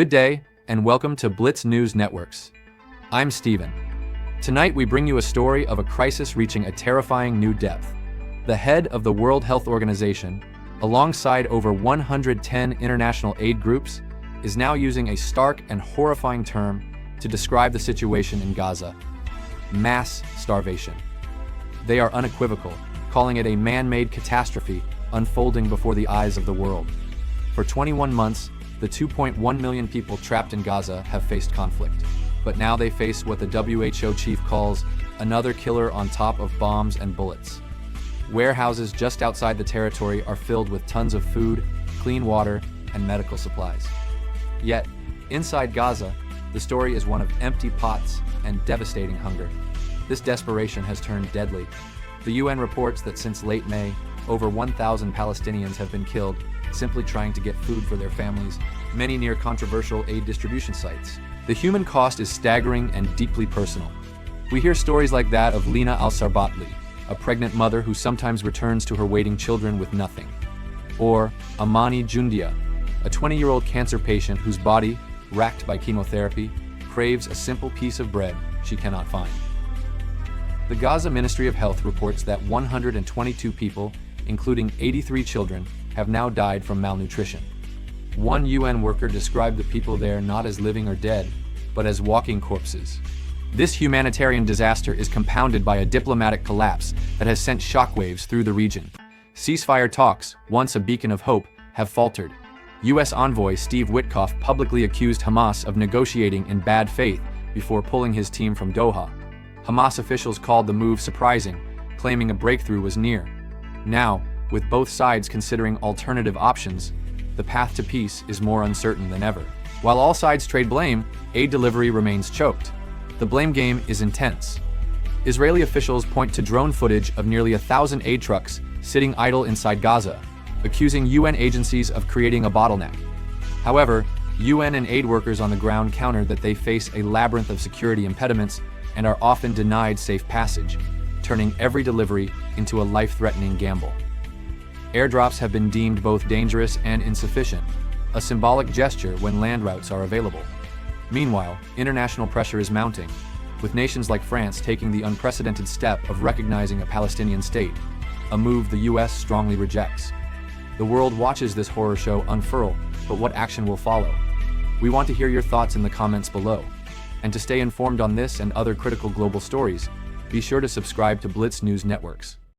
Good day, and welcome to Blitz News Networks. I'm Steven. Tonight we bring you a story of a crisis reaching a terrifying new depth. The head of the World Health Organization, alongside over 110 international aid groups, is now using a stark and horrifying term to describe the situation in Gaza: mass starvation. They are unequivocal, calling it a man-made catastrophe unfolding before the eyes of the world. For 21 months, the 2.1 million people trapped in Gaza have faced conflict. But now they face what the WHO chief calls another killer on top of bombs and bullets. Warehouses just outside the territory are filled with tons of food, clean water, and medical supplies. Yet, inside Gaza, the story is one of empty pots and devastating hunger. This desperation has turned deadly. The UN reports that since late May, over 1,000 Palestinians have been killed simply trying to get food for their families, many near controversial aid distribution sites. The human cost is staggering and deeply personal. We hear stories like that of Lina al-Sarbatli, a pregnant mother who sometimes returns to her waiting children with nothing. Or Amani Jundia, a 20-year-old cancer patient whose body, racked by chemotherapy, craves a simple piece of bread she cannot find. The Gaza Ministry of Health reports that 122 people, including 83 children, have now died from malnutrition. One UN worker described the people there not as living or dead, but as walking corpses. This humanitarian disaster is compounded by a diplomatic collapse that has sent shockwaves through the region. Ceasefire talks, once a beacon of hope, have faltered. U.S. envoy Steve Witkoff publicly accused Hamas of negotiating in bad faith before pulling his team from Doha. Hamas officials called the move surprising, claiming a breakthrough was near. Now, with both sides considering alternative options, the path to peace is more uncertain than ever. While all sides trade blame, aid delivery remains choked. The blame game is intense. Israeli officials point to drone footage of nearly 1,000 aid trucks sitting idle inside Gaza, accusing UN agencies of creating a bottleneck. However, UN and aid workers on the ground counter that they face a labyrinth of security impediments and are often denied safe passage, turning every delivery into a life-threatening gamble. Airdrops have been deemed both dangerous and insufficient, a symbolic gesture when land routes are available. Meanwhile, international pressure is mounting, with nations like France taking the unprecedented step of recognizing a Palestinian state, a move the US strongly rejects. The world watches this horror show unfurl, but what action will follow? We want to hear your thoughts in the comments below. And to stay informed on this and other critical global stories, be sure to subscribe to Blitz News Networks.